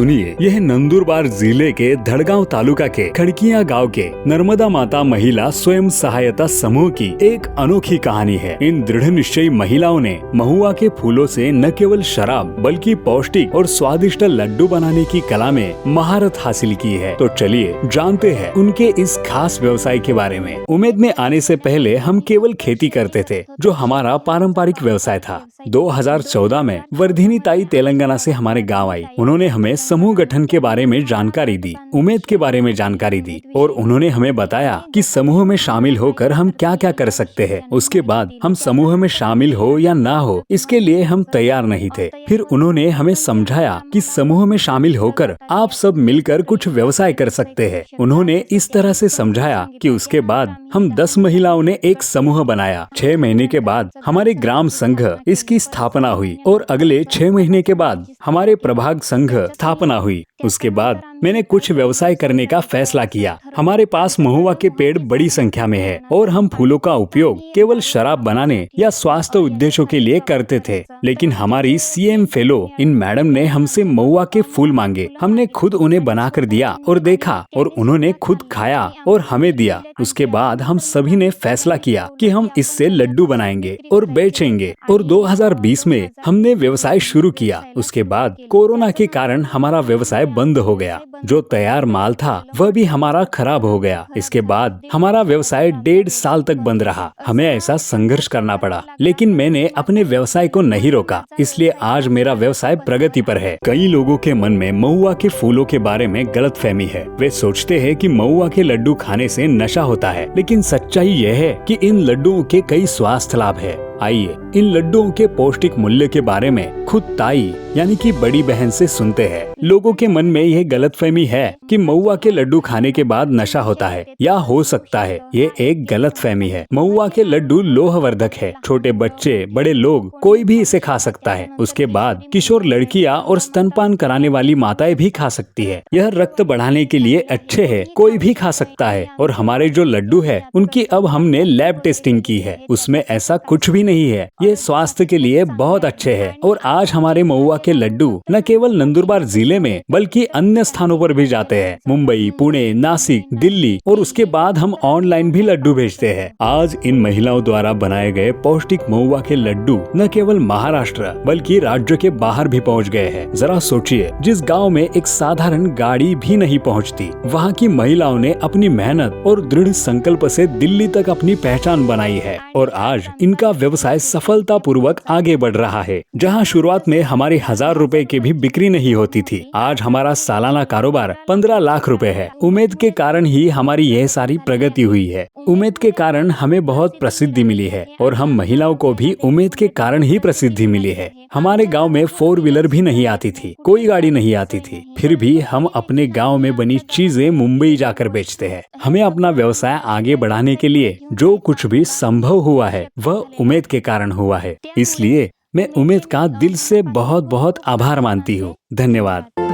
सुनिए, यह नंदुरबार जिले के धड़गांव तालुका के खड़किया गांव के नर्मदा माता महिला स्वयं सहायता समूह की एक अनोखी कहानी है। इन दृढ़ निश्चयी महिलाओं ने महुआ के फूलों से न केवल शराब बल्कि पौष्टिक और स्वादिष्ट लड्डू बनाने की कला में महारत हासिल की है। तो चलिए जानते हैं उनके इस खास व्यवसाय के बारे में। उमेद में आने से पहले हम केवल खेती करते थे, जो हमारा पारंपरिक व्यवसाय था। 2014 में वर्धिनी ताई तेलंगाना से हमारे गाँव आई। उन्होंने हमें समूह गठन के बारे में जानकारी दी, उमेद के बारे में जानकारी दी और उन्होंने हमें बताया कि समूह में शामिल होकर हम क्या क्या कर सकते हैं। उसके बाद हम समूह में शामिल हो या ना हो, इसके लिए हम तैयार नहीं थे। फिर उन्होंने हमें समझाया कि समूह में शामिल होकर आप सब मिलकर कुछ व्यवसाय कर सकते हैं। उन्होंने इस तरह से समझाया कि उसके बाद हम 10 महिलाओं ने एक समूह बनाया। 6 महीने के बाद हमारे ग्राम संघ इसकी स्थापना हुई और अगले 6 महीने के बाद हमारे प्रभाग संघ स्थापना हुई। उसके बाद मैंने कुछ व्यवसाय करने का फैसला किया। हमारे पास महुआ के पेड़ बड़ी संख्या में है और हम फूलों का उपयोग केवल शराब बनाने या स्वास्थ्य उद्देश्यों के लिए करते थे। लेकिन हमारी सीएम फेलो इन मैडम ने हमसे महुआ के फूल मांगे। हमने खुद उन्हें बनाकर दिया और देखा और उन्होंने खुद खाया और हमें दिया। उसके बाद हम सभी ने फैसला किया कि हम इससे लड्डू बनाएंगे और बेचेंगे और 2020 में हमने व्यवसाय शुरू किया। उसके बाद कोरोना के कारण हमारा व्यवसाय बंद हो गया। जो तैयार माल था वह भी हमारा खराब हो गया। इसके बाद हमारा व्यवसाय 1.5 साल तक बंद रहा। हमें ऐसा संघर्ष करना पड़ा, लेकिन मैंने अपने व्यवसाय को नहीं रोका। इसलिए आज मेरा व्यवसाय प्रगति पर है। कई लोगों के मन में महुआ के फूलों के बारे में गलतफहमी है। वे सोचते हैं कि महुआ के लड्डू खाने से नशा होता है, लेकिन सच्चाई यह है कि इन लड्डुओं के कई स्वास्थ्य लाभ है। आइए इन लड्डुओं के पौष्टिक मूल्य के बारे में खुद ताई यानी कि बड़ी बहन से सुनते हैं। लोगों के मन में यह गलतफहमी है कि महुआ के लड्डू खाने के बाद नशा होता है या हो सकता है। ये एक गलतफहमी है। महुआ के लड्डू लोहवर्धक है। छोटे बच्चे, बड़े लोग, कोई भी इसे खा सकता है। उसके बाद किशोर लड़कियां और स्तनपान कराने वाली माताएं भी खा सकती है। यह रक्त बढ़ाने के लिए अच्छे है, कोई भी खा सकता है। और हमारे जो लड्डू है उनकी अब हमने लैब टेस्टिंग की है, उसमें ऐसा कुछ भी नहीं है। ये स्वास्थ्य के लिए बहुत अच्छे हैं। और आज हमारे महुआ के लड्डू न केवल नंदुरबार जिले में बल्कि अन्य स्थानों पर भी जाते हैं। मुंबई, पुणे, नासिक, दिल्ली और उसके बाद हम ऑनलाइन भी लड्डू भेजते हैं। आज इन महिलाओं द्वारा बनाए गए पौष्टिक महुआ के लड्डू न केवल महाराष्ट्र बल्कि राज्य के बाहर भी पहुंच गए हैं। जरा सोचिए, जिस गांव में एक साधारण गाड़ी भी नहीं पहुंचती, वहां की महिलाओं ने अपनी मेहनत और दृढ़ संकल्प से दिल्ली तक अपनी पहचान बनाई है और आज इनका व्यवसाय सफलता पूर्वक आगे बढ़ रहा है। जहां शुरुआत में हमारी 1000 रुपए की भी बिक्री नहीं होती थी, आज हमारा सालाना कारोबार 15 लाख रुपए है। उमेद के कारण ही हमारी यह सारी प्रगति हुई है। उमेद के कारण हमें बहुत प्रसिद्धि मिली है और हम महिलाओं को भी उमेद के कारण ही प्रसिद्धि मिली है। हमारे गांव में 4 व्हीलर भी नहीं आती थी, कोई गाड़ी नहीं आती थी, फिर भी हम अपने गांव में बनी चीजें मुंबई जाकर बेचते हैं। हमें अपना व्यवसाय आगे बढ़ाने के लिए जो कुछ भी संभव हुआ है वह उमेद के कारण हुआ है। इसलिए मैं उमेद का दिल से बहुत बहुत आभार मानती हूँ। धन्यवाद।